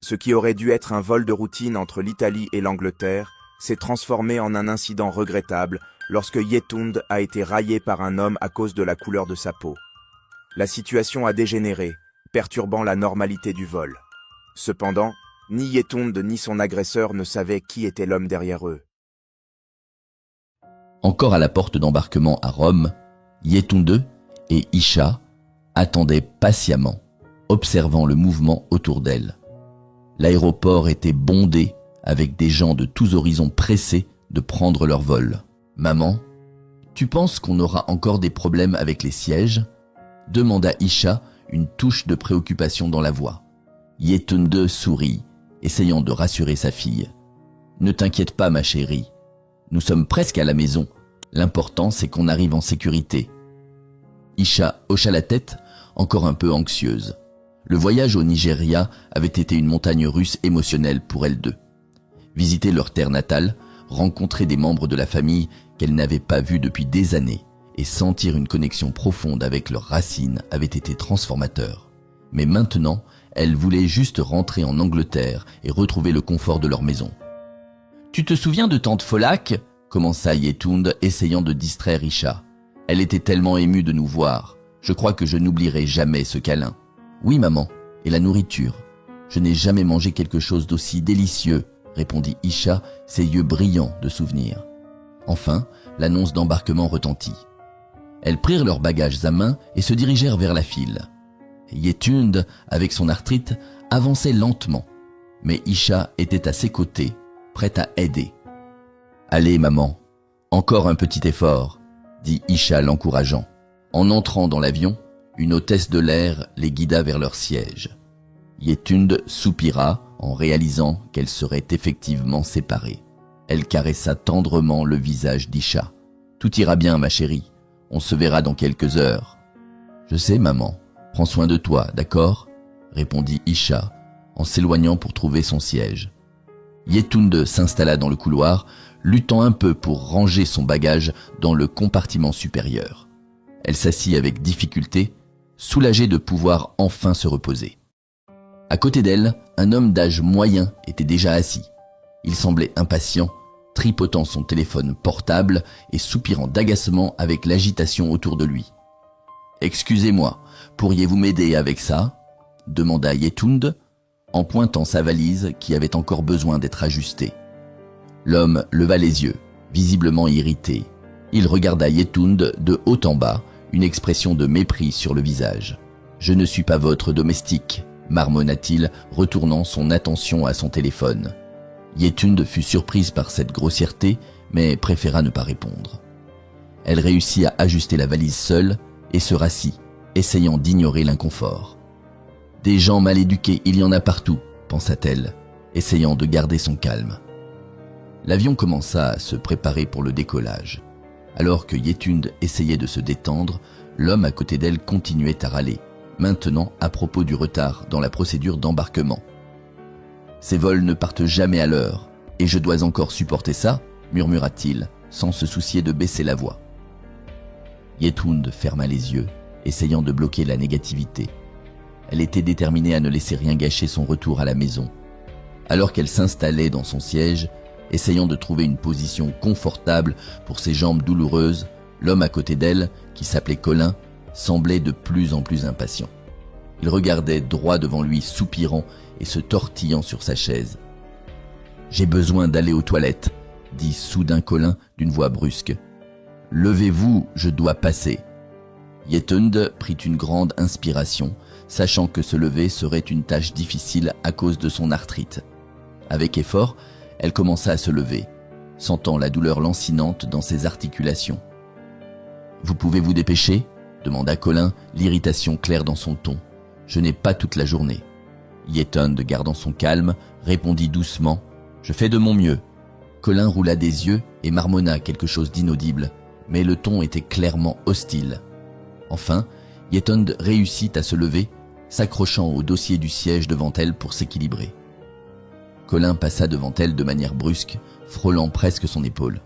Ce qui aurait dû être un vol de routine entre l'Italie et l'Angleterre s'est transformé en un incident regrettable lorsque Yetunde a été raillé par un homme à cause de la couleur de sa peau. La situation a dégénéré, perturbant la normalité du vol. Cependant, ni Yetunde ni son agresseur ne savaient qui était l'homme derrière eux. Encore à la porte d'embarquement à Rome, Yetunde et Isha attendaient patiemment, observant le mouvement autour d'elle. L'aéroport était bondé avec des gens de tous horizons pressés de prendre leur vol. « Maman, tu penses qu'on aura encore des problèmes avec les sièges ?» demanda Isha, une touche de préoccupation dans la voix. Yetunde sourit, essayant de rassurer sa fille. « Ne t'inquiète pas, ma chérie. Nous sommes presque à la maison. L'important, c'est qu'on arrive en sécurité. » Isha hocha la tête, encore un peu anxieuse. Le voyage au Nigeria avait été une montagne russe émotionnelle pour elles deux. Visiter leur terre natale, rencontrer des membres de la famille qu'elles n'avaient pas vus depuis des années et sentir une connexion profonde avec leurs racines avait été transformateur. Mais maintenant, elles voulaient juste rentrer en Angleterre et retrouver le confort de leur maison. « Tu te souviens de tante Folak ?» commença Yetunde, essayant de distraire Isha. « Elle était tellement émue de nous voir. Je crois que je n'oublierai jamais ce câlin. »« Oui, maman, et la nourriture. Je n'ai jamais mangé quelque chose d'aussi délicieux, » répondit Isha, ses yeux brillants de souvenirs. Enfin, l'annonce d'embarquement retentit. Elles prirent leurs bagages à main et se dirigèrent vers la file. Yetunde, avec son arthrite, avançait lentement, mais Isha était à ses côtés, prête à aider. « Allez, maman, encore un petit effort, » dit Isha l'encourageant. En entrant dans l'avion, une hôtesse de l'air les guida vers leur siège. Yetunde soupira en réalisant qu'elles seraient effectivement séparées. Elle caressa tendrement le visage d'Isha. « Tout ira bien, ma chérie. On se verra dans quelques heures. »« Je sais, maman. Prends soin de toi, d'accord ?» répondit Isha en s'éloignant pour trouver son siège. Yetunde s'installa dans le couloir, luttant un peu pour ranger son bagage dans le compartiment supérieur. Elle s'assit avec difficulté, soulagée de pouvoir enfin se reposer. À côté d'elle, un homme d'âge moyen était déjà assis. Il semblait impatient, tripotant son téléphone portable et soupirant d'agacement avec l'agitation autour de lui. « Excusez-moi, pourriez-vous m'aider avec ça ?» demanda Yetunde, en pointant sa valise qui avait encore besoin d'être ajustée. L'homme leva les yeux, visiblement irrité. Il regarda Yetunde de haut en bas, une expression de mépris sur le visage. « Je ne suis pas votre domestique », marmonna-t-il, retournant son attention à son téléphone. Yetunde fut surprise par cette grossièreté, mais préféra ne pas répondre. Elle réussit à ajuster la valise seule et se rassit, essayant d'ignorer l'inconfort. « Des gens mal éduqués, il y en a partout », pensa-t-elle, essayant de garder son calme. L'avion commença à se préparer pour le décollage. Alors que Yetunde essayait de se détendre, l'homme à côté d'elle continuait à râler, maintenant à propos du retard dans la procédure d'embarquement. « Ces vols ne partent jamais à l'heure, et je dois encore supporter ça ?» murmura-t-il, sans se soucier de baisser la voix. Yetunde ferma les yeux, essayant de bloquer la négativité. Elle était déterminée à ne laisser rien gâcher son retour à la maison. Alors qu'elle s'installait dans son siège, essayant de trouver une position confortable pour ses jambes douloureuses, l'homme à côté d'elle, qui s'appelait Colin, semblait de plus en plus impatient. Il regardait droit devant lui, soupirant et se tortillant sur sa chaise. « J'ai besoin d'aller aux toilettes », dit soudain Colin d'une voix brusque. « Levez-vous, je dois passer. » Yetunde prit une grande inspiration, sachant que se lever serait une tâche difficile à cause de son arthrite. Avec effort, elle commença à se lever, sentant la douleur lancinante dans ses articulations. « Vous pouvez vous dépêcher ?» demanda Colin, l'irritation claire dans son ton. « Je n'ai pas toute la journée. » Yetunde, gardant son calme, répondit doucement. « Je fais de mon mieux. » Colin roula des yeux et marmonna quelque chose d'inaudible, mais le ton était clairement hostile. Enfin, Yetunde réussit à se lever, s'accrochant au dossier du siège devant elle pour s'équilibrer. Colin passa devant elle de manière brusque, frôlant presque son épaule.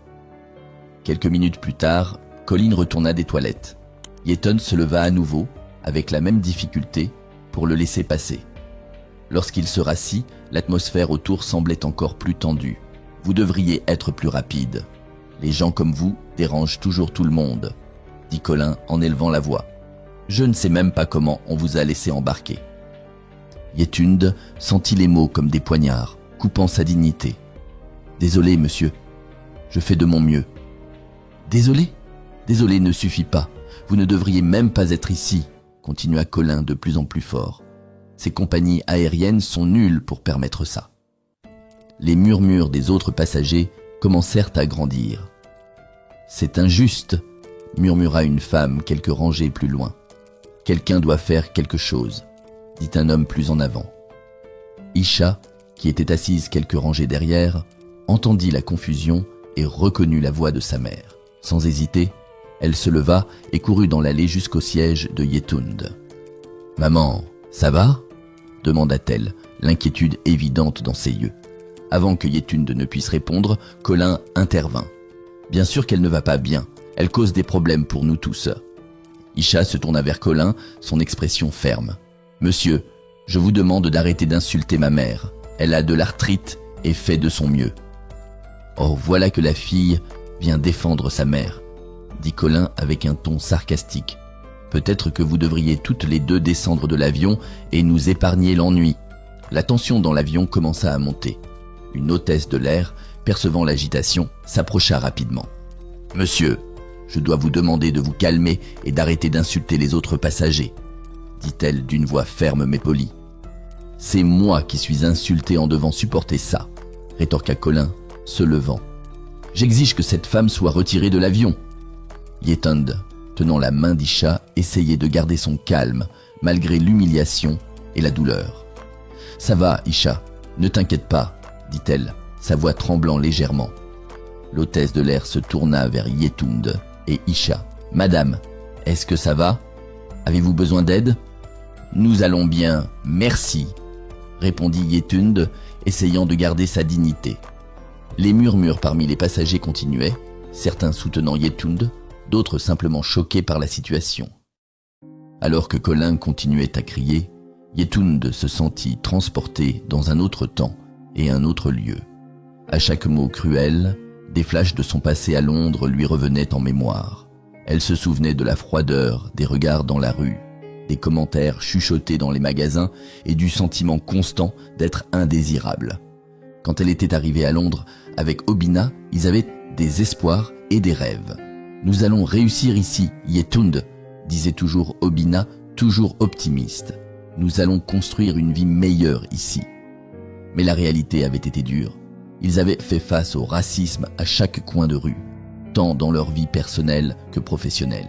Quelques minutes plus tard, Colin retourna des toilettes. Yetunde se leva à nouveau, avec la même difficulté, pour le laisser passer. Lorsqu'il se rassit, l'atmosphère autour semblait encore plus tendue. « Vous devriez être plus rapide. Les gens comme vous dérangent toujours tout le monde, » dit Colin en élevant la voix. « Je ne sais même pas comment on vous a laissé embarquer. » Yetund sentit les mots comme des poignards, coupant sa dignité. « Désolé, monsieur. Je fais de mon mieux. »« Désolé ? Désolé ne suffit pas. Vous ne devriez même pas être ici, » continua Colin de plus en plus fort. Ces compagnies aériennes sont nulles pour permettre ça. Les murmures des autres passagers commencèrent à grandir. « C'est injuste, » murmura une femme quelques rangées plus loin. « Quelqu'un doit faire quelque chose, » dit un homme plus en avant. Isha, qui était assise quelques rangées derrière, entendit la confusion et reconnut la voix de sa mère. Sans hésiter, elle se leva et courut dans l'allée jusqu'au siège de Yetund. « Maman, ça va ?» demanda-t-elle, l'inquiétude évidente dans ses yeux. Avant que Yetund ne puisse répondre, Colin intervint. « Bien sûr qu'elle ne va pas bien, elle cause des problèmes pour nous tous. » Isha se tourna vers Colin, son expression ferme. « Monsieur, je vous demande d'arrêter d'insulter ma mère. Elle a de l'arthrite et fait de son mieux. » « Oh, voilà que la fille vient défendre sa mère, » dit Colin avec un ton sarcastique. « Peut-être que vous devriez toutes les deux descendre de l'avion et nous épargner l'ennui. » La tension dans l'avion commença à monter. Une hôtesse de l'air, percevant l'agitation, s'approcha rapidement. « Monsieur, je dois vous demander de vous calmer et d'arrêter d'insulter les autres passagers, » dit-elle d'une voix ferme mais polie. « C'est moi qui suis insulté en devant supporter ça, » rétorqua Colin, se levant. « J'exige que cette femme soit retirée de l'avion. » Yetund, tenant la main d'Isha, essayait de garder son calme malgré l'humiliation et la douleur. « Ça va, Isha, ne t'inquiète pas, » dit-elle, sa voix tremblant légèrement. L'hôtesse de l'air se tourna vers Yetund et Isha. « Madame, est-ce que ça va? Avez-vous besoin d'aide ?»« Nous allons bien, merci, » répondit Yetund, essayant de garder sa dignité. Les murmures parmi les passagers continuaient, certains soutenant Yetund, d'autres simplement choqués par la situation. Alors que Colin continuait à crier, Yetund se sentit transporté dans un autre temps et un autre lieu. À chaque mot cruel, des flashs de son passé à Londres lui revenaient en mémoire. Elle se souvenait de la froideur des regards dans la rue, des commentaires chuchotés dans les magasins et du sentiment constant d'être indésirable. Quand elle était arrivée à Londres avec Obina, ils avaient des espoirs et des rêves. « Nous allons réussir ici, Yetund », disait toujours Obina, toujours optimiste. « Nous allons construire une vie meilleure ici. » Mais la réalité avait été dure. Ils avaient fait face au racisme à chaque coin de rue, tant dans leur vie personnelle que professionnelle.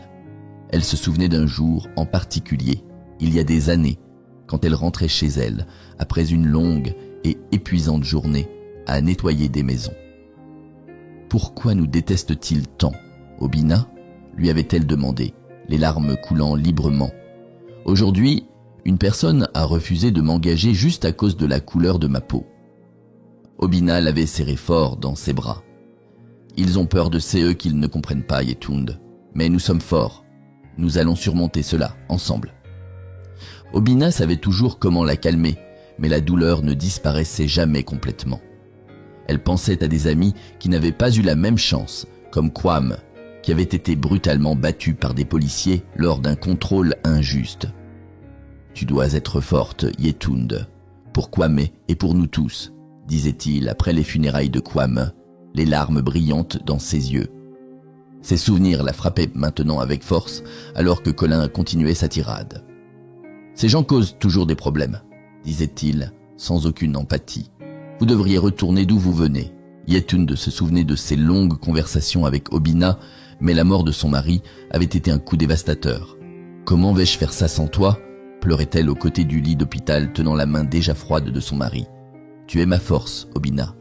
Elle se souvenait d'un jour en particulier, il y a des années, quand elle rentrait chez elle, après une longue et épuisante journée à nettoyer des maisons. Pourquoi nous déteste-t-il tant, Obina lui avait-elle demandé, les larmes coulant librement. Aujourd'hui, une personne a refusé de m'engager juste à cause de la couleur de ma peau. Obina l'avait serré fort dans ses bras. Ils ont peur de CE qu'ils ne comprennent pas, Yetund. Mais nous sommes forts. Nous allons surmonter cela, ensemble. Obina savait toujours comment la calmer, mais la douleur ne disparaissait jamais complètement. Elle pensait à des amis qui n'avaient pas eu la même chance, comme Kwame, qui avait été brutalement battu par des policiers lors d'un contrôle injuste. « Tu dois être forte, Yetund, pour Kwame et pour nous tous, » disait-il après les funérailles de Kwame, les larmes brillantes dans ses yeux. Ses souvenirs la frappaient maintenant avec force, alors que Colin continuait sa tirade. « Ces gens causent toujours des problèmes, » disait-il, sans aucune empathie. « Vous devriez retourner d'où vous venez. » Yetund se souvenait de ses longues conversations avec Obina, mais la mort de son mari avait été un coup dévastateur. « Comment vais-je faire ça sans toi ?» pleurait-elle aux côtés du lit d'hôpital, tenant la main déjà froide de son mari. « Tu es ma force, Obina. »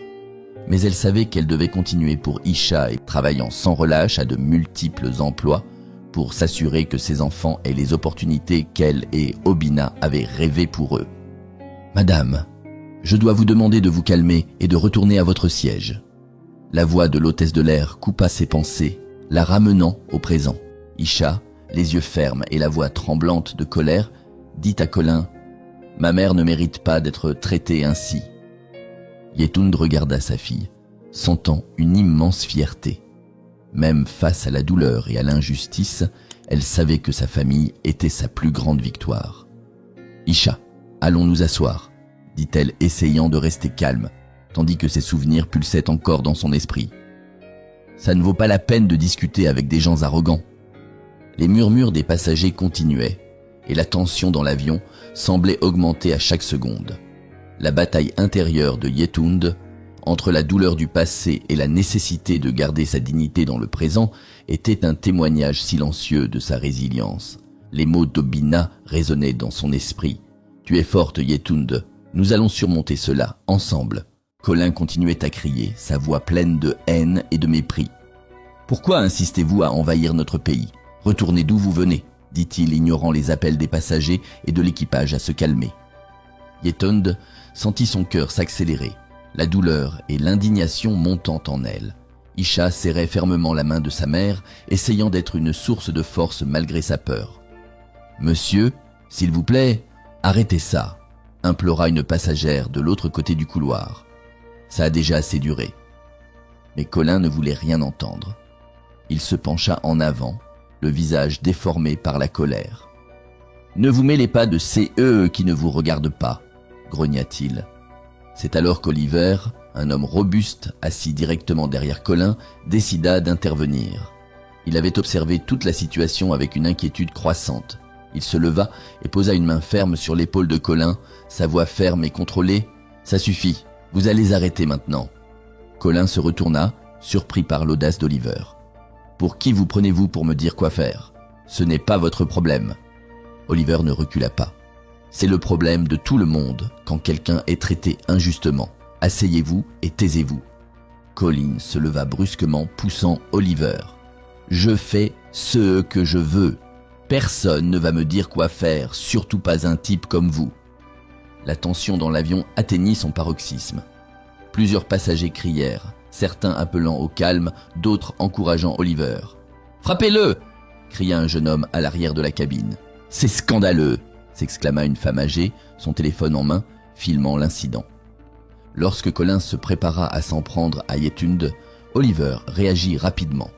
Mais elle savait qu'elle devait continuer pour Isha et travaillant sans relâche à de multiples emplois pour s'assurer que ses enfants aient les opportunités qu'elle et Obina avaient rêvées pour eux. « Madame, je dois vous demander de vous calmer et de retourner à votre siège. » La voix de l'hôtesse de l'air coupa ses pensées, la ramenant au présent. Isha, les yeux fermes et la voix tremblante de colère, dit à Colin « Ma mère ne mérite pas d'être traitée ainsi. » Yetund regarda sa fille, sentant une immense fierté. Même face à la douleur et à l'injustice, elle savait que sa famille était sa plus grande victoire. « Isha, allons nous asseoir, » dit-elle essayant de rester calme, tandis que ses souvenirs pulsaient encore dans son esprit. Ça ne vaut pas la peine de discuter avec des gens arrogants. Les murmures des passagers continuaient, et la tension dans l'avion semblait augmenter à chaque seconde. La bataille intérieure de Yetund, entre la douleur du passé et la nécessité de garder sa dignité dans le présent, était un témoignage silencieux de sa résilience. Les mots d'Obina résonnaient dans son esprit. « Tu es forte, Yetund. Nous allons surmonter cela, ensemble. » Colin continuait à crier, sa voix pleine de haine et de mépris. « Pourquoi insistez-vous à envahir notre pays ? Retournez d'où vous venez, » dit-il, ignorant les appels des passagers et de l'équipage à se calmer. Yetund sentit son cœur s'accélérer, la douleur et l'indignation montant en elle. Isha serrait fermement la main de sa mère, essayant d'être une source de force malgré sa peur. « Monsieur, s'il vous plaît, arrêtez ça !» implora une passagère de l'autre côté du couloir. Ça a déjà assez duré. Mais Colin ne voulait rien entendre. Il se pencha en avant, le visage déformé par la colère. « Ne vous mêlez pas de ces eux qui ne vous regardent pas !» grogna-t-il. C'est alors qu'Oliver, un homme robuste assis directement derrière Colin, décida d'intervenir. Il avait observé toute la situation avec une inquiétude croissante. Il se leva et posa une main ferme sur l'épaule de Colin, sa voix ferme et contrôlée. « Ça suffit, vous allez arrêter maintenant. » Colin se retourna, surpris par l'audace d'Oliver. « Pour qui vous prenez-vous pour me dire quoi faire ? Ce n'est pas votre problème. » Oliver ne recula pas. « C'est le problème de tout le monde quand quelqu'un est traité injustement. Asseyez-vous et taisez-vous. » Colin se leva brusquement, poussant Oliver. « Je fais ce que je veux. Personne ne va me dire quoi faire, surtout pas un type comme vous. » La tension dans l'avion atteignit son paroxysme. Plusieurs passagers crièrent, certains appelant au calme, d'autres encourageant Oliver. « Frappez-le !» cria un jeune homme à l'arrière de la cabine. « C'est scandaleux !» s'exclama une femme âgée, son téléphone en main, filmant l'incident. Lorsque Colin se prépara à s'en prendre à Yetund, Oliver réagit rapidement.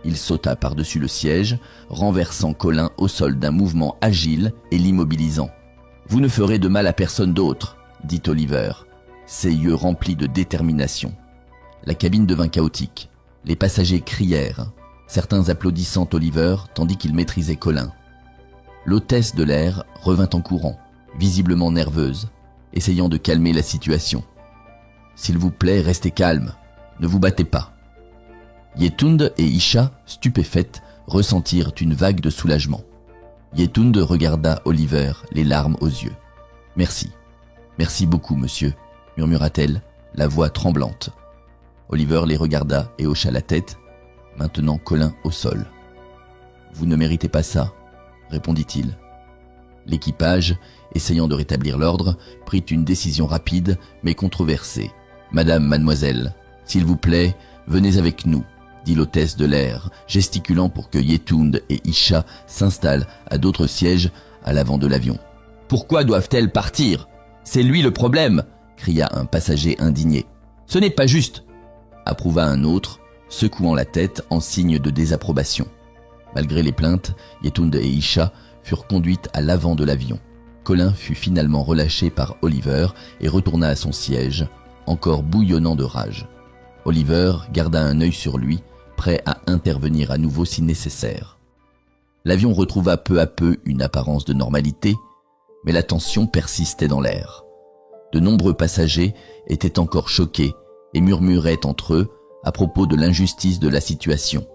Il sauta par-dessus le siège, renversant Colin au sol d'un mouvement agile et l'immobilisant. « Vous ne ferez de mal à personne d'autre, » dit Oliver, ses yeux remplis de détermination. La cabine devint chaotique. Les passagers crièrent, certains applaudissant Oliver tandis qu'il maîtrisait Colin. L'hôtesse de l'air revint en courant, visiblement nerveuse, essayant de calmer la situation. « S'il vous plaît, restez calme, ne vous battez pas. » Yetund et Isha, stupéfaites, ressentirent une vague de soulagement. Yetund regarda Oliver, les larmes aux yeux. « Merci. Merci beaucoup, monsieur, » murmura-t-elle, la voix tremblante. Oliver les regarda et hocha la tête, maintenant Colin au sol. « Vous ne méritez pas ça, » répondit-il. L'équipage, essayant de rétablir l'ordre, prit une décision rapide mais controversée. « Madame, mademoiselle, s'il vous plaît, venez avec nous, » dit l'hôtesse de l'air, gesticulant pour que Yetund et Isha s'installent à d'autres sièges à l'avant de l'avion. « Pourquoi doivent-elles partir ? C'est lui le problème !» cria un passager indigné. « Ce n'est pas juste !» approuva un autre, secouant la tête en signe de désapprobation. Malgré les plaintes, Yetund et Isha furent conduites à l'avant de l'avion. Colin fut finalement relâché par Oliver et retourna à son siège, encore bouillonnant de rage. Oliver garda un œil sur lui, prêt à intervenir à nouveau si nécessaire. L'avion retrouva peu à peu une apparence de normalité, mais la tension persistait dans l'air. De nombreux passagers étaient encore choqués et murmuraient entre eux à propos de l'injustice de la situation.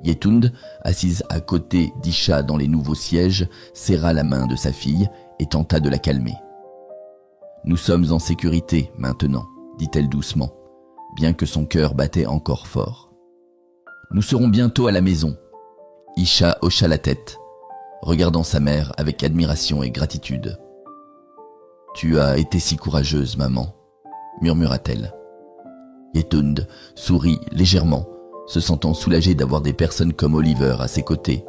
Yetund, assise à côté d'Isha dans les nouveaux sièges, serra la main de sa fille et tenta de la calmer. « Nous sommes en sécurité maintenant, » dit-elle doucement, bien que son cœur battait encore fort. « Nous serons bientôt à la maison. » Isha hocha la tête, regardant sa mère avec admiration et gratitude. « Tu as été si courageuse, maman, » murmura-t-elle. Yetund sourit légèrement, se sentant soulagé d'avoir des personnes comme Oliver à ses côtés.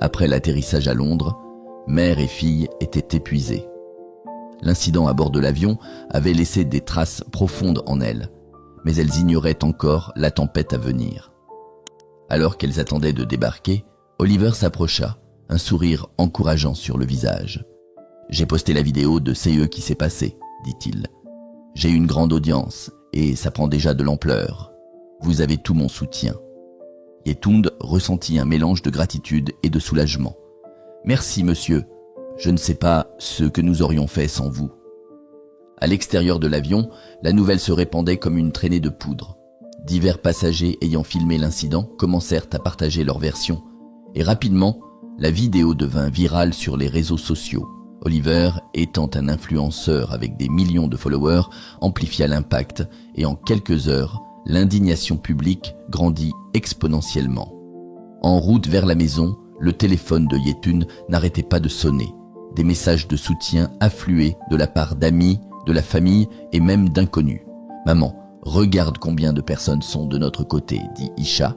Après l'atterrissage à Londres, mère et fille étaient épuisées. L'incident à bord de l'avion avait laissé des traces profondes en elles, mais elles ignoraient encore la tempête à venir. Alors qu'elles attendaient de débarquer, Oliver s'approcha, un sourire encourageant sur le visage. « J'ai posté la vidéo de ce qui s'est passé, dit-il. J'ai une grande audience et ça prend déjà de l'ampleur. Vous avez tout mon soutien. » Yetund ressentit un mélange de gratitude et de soulagement. « Merci, monsieur. Je ne sais pas ce que nous aurions fait sans vous. » À l'extérieur de l'avion, la nouvelle se répandait comme une traînée de poudre. Divers passagers ayant filmé l'incident commencèrent à partager leur version. Et rapidement, la vidéo devint virale sur les réseaux sociaux. Oliver, étant un influenceur avec des millions de followers, amplifia l'impact et en quelques heures, l'indignation publique grandit exponentiellement. En route vers la maison, le téléphone de Yetund n'arrêtait pas de sonner. Des messages de soutien affluaient de la part d'amis, de la famille et même d'inconnus. « Maman, regarde combien de personnes sont de notre côté », dit Isha,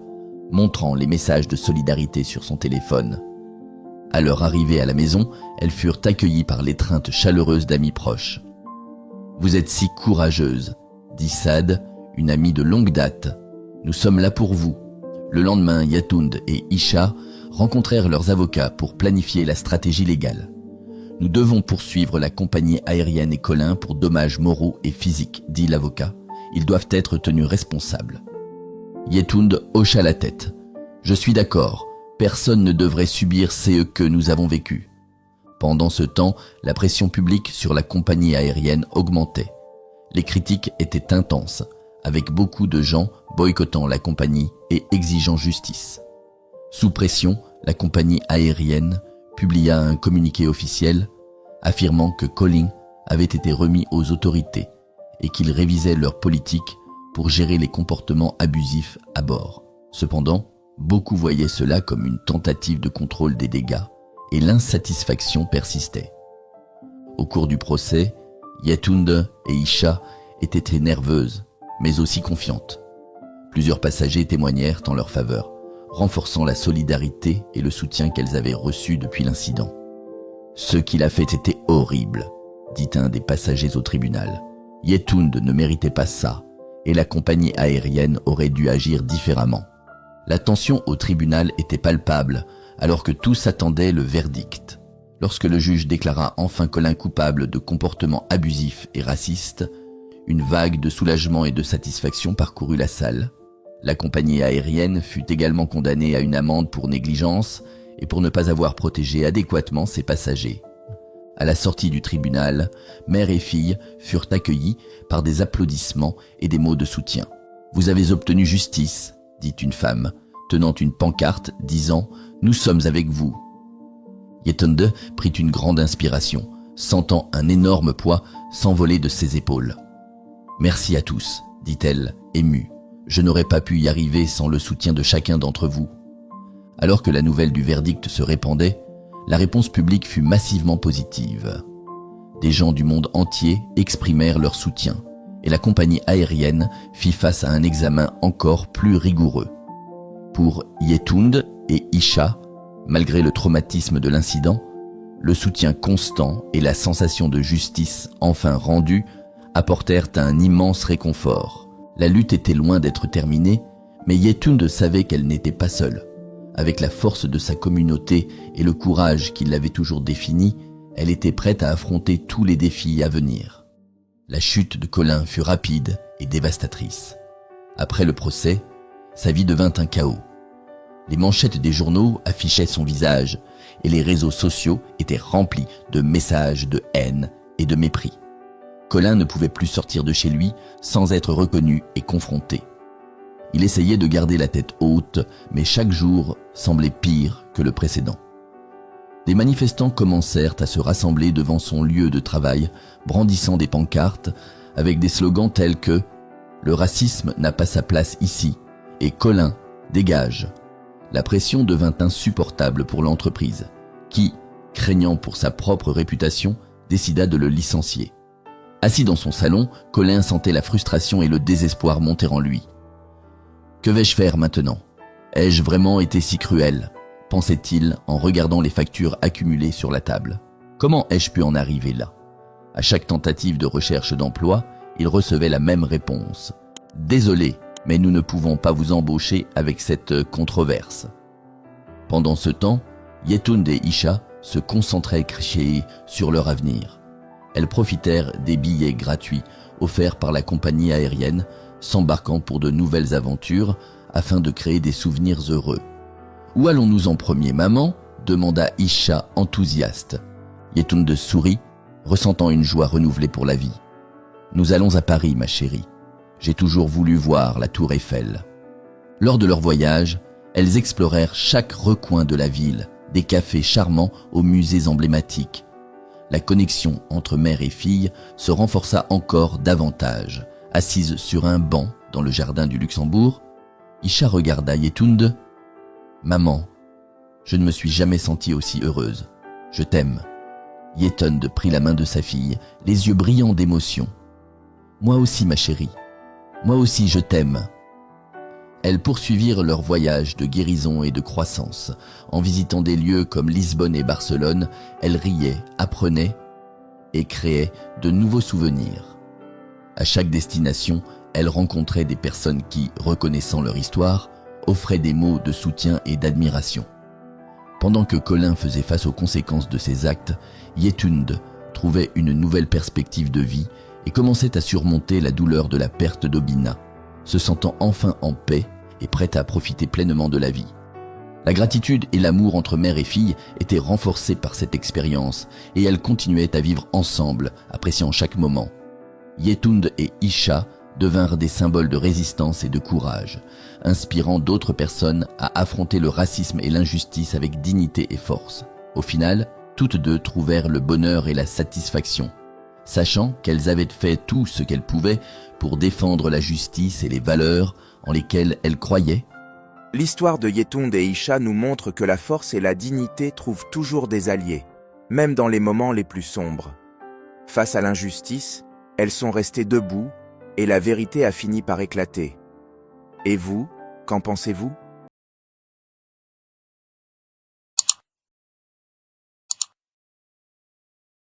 montrant les messages de solidarité sur son téléphone. À leur arrivée à la maison, elles furent accueillies par l'étreinte chaleureuse d'amis proches. « Vous êtes si courageuse », dit Sad, une amie de longue date. « Nous sommes là pour vous. » Le lendemain, Yetund et Isha rencontrèrent leurs avocats pour planifier la stratégie légale. « Nous devons poursuivre la compagnie aérienne et Colin pour dommages moraux et physiques, dit l'avocat. Ils doivent être tenus responsables. » Yetund hocha la tête. « Je suis d'accord. Personne ne devrait subir ce que nous avons vécu. » Pendant ce temps, la pression publique sur la compagnie aérienne augmentait. Les critiques étaient intenses, avec beaucoup de gens boycottant la compagnie et exigeant justice. Sous pression, la compagnie aérienne publia un communiqué officiel affirmant que Colin avait été remis aux autorités et qu'ils révisaient leur politique pour gérer les comportements abusifs à bord. Cependant, beaucoup voyaient cela comme une tentative de contrôle des dégâts et l'insatisfaction persistait. Au cours du procès, Yetund et Isha étaient nerveuses, mais aussi confiantes. Plusieurs passagers témoignèrent en leur faveur, renforçant la solidarité et le soutien qu'elles avaient reçu depuis l'incident. « Ce qu'il a fait était horrible », dit un des passagers au tribunal. « Yetund ne méritait pas ça, et la compagnie aérienne aurait dû agir différemment. » La tension au tribunal était palpable, alors que tous attendaient le verdict. Lorsque le juge déclara enfin Colin coupable de comportements abusifs et racistes, une vague de soulagement et de satisfaction parcourut la salle. La compagnie aérienne fut également condamnée à une amende pour négligence et pour ne pas avoir protégé adéquatement ses passagers. À la sortie du tribunal, mère et fille furent accueillies par des applaudissements et des mots de soutien. « Vous avez obtenu justice », dit une femme, tenant une pancarte disant « Nous sommes avec vous ». Yetund prit une grande inspiration, sentant un énorme poids s'envoler de ses épaules. « Merci à tous », dit-elle, émue. « Je n'aurais pas pu y arriver sans le soutien de chacun d'entre vous. » Alors que la nouvelle du verdict se répandait, la réponse publique fut massivement positive. Des gens du monde entier exprimèrent leur soutien et la compagnie aérienne fit face à un examen encore plus rigoureux. Pour Yetund et Isha, malgré le traumatisme de l'incident, le soutien constant et la sensation de justice enfin rendue apportèrent un immense réconfort. La lutte était loin d'être terminée, mais Yetund savait qu'elle n'était pas seule. Avec la force de sa communauté et le courage qui l'avait toujours définie, elle était prête à affronter tous les défis à venir. La chute de Colin fut rapide et dévastatrice. Après le procès, sa vie devint un chaos. Les manchettes des journaux affichaient son visage et les réseaux sociaux étaient remplis de messages de haine et de mépris. Colin ne pouvait plus sortir de chez lui sans être reconnu et confronté. Il essayait de garder la tête haute, mais chaque jour semblait pire que le précédent. Des manifestants commencèrent à se rassembler devant son lieu de travail, brandissant des pancartes avec des slogans tels que « Le racisme n'a pas sa place ici » et « Colin, dégage ». La pression devint insupportable pour l'entreprise, qui, craignant pour sa propre réputation, décida de le licencier. Assis dans son salon, Colin sentait la frustration et le désespoir monter en lui. « Que vais-je faire maintenant ? Ai-je vraiment été si cruel ?» pensait-il en regardant les factures accumulées sur la table. « Comment ai-je pu en arriver là ? À chaque tentative de recherche d'emploi, il recevait la même réponse. « Désolé, mais nous ne pouvons pas vous embaucher avec cette controverse. » Pendant ce temps, Yetunde et Isha se concentraient sur leur avenir. Elles profitèrent des billets gratuits offerts par la compagnie aérienne, s'embarquant pour de nouvelles aventures afin de créer des souvenirs heureux. « Où allons-nous en premier, maman ?» demanda Isha enthousiaste. Yetunde sourit, ressentant une joie renouvelée pour la vie. « Nous allons à Paris, ma chérie. J'ai toujours voulu voir la tour Eiffel. » Lors de leur voyage, elles explorèrent chaque recoin de la ville, des cafés charmants aux musées emblématiques. La connexion entre mère et fille se renforça encore davantage. Assise sur un banc dans le jardin du Luxembourg, Isha regarda Yetunde. « Maman, je ne me suis jamais sentie aussi heureuse. Je t'aime. » Yetunde prit la main de sa fille, les yeux brillants d'émotion. « Moi aussi, ma chérie. Moi aussi, je t'aime. » Elles poursuivirent leur voyage de guérison et de croissance. En visitant des lieux comme Lisbonne et Barcelone, elles riaient, apprenaient et créaient de nouveaux souvenirs. À chaque destination, elles rencontraient des personnes qui, reconnaissant leur histoire, offraient des mots de soutien et d'admiration. Pendant que Colin faisait face aux conséquences de ses actes, Yetunde trouvait une nouvelle perspective de vie et commençait à surmonter la douleur de la perte d'Obina, se sentant enfin en paix et prête à profiter pleinement de la vie. La gratitude et l'amour entre mère et fille étaient renforcés par cette expérience et elles continuaient à vivre ensemble, appréciant chaque moment. Yetunde et Isha devinrent des symboles de résistance et de courage, inspirant d'autres personnes à affronter le racisme et l'injustice avec dignité et force. Au final, toutes deux trouvèrent le bonheur et la satisfaction, sachant qu'elles avaient fait tout ce qu'elles pouvaient pour défendre la justice et les valeurs en lesquelles elles croyaient. L'histoire de Yetunde et Isha nous montre que la force et la dignité trouvent toujours des alliés, même dans les moments les plus sombres. Face à l'injustice, elles sont restées debout et la vérité a fini par éclater. Et vous, qu'en pensez-vous ?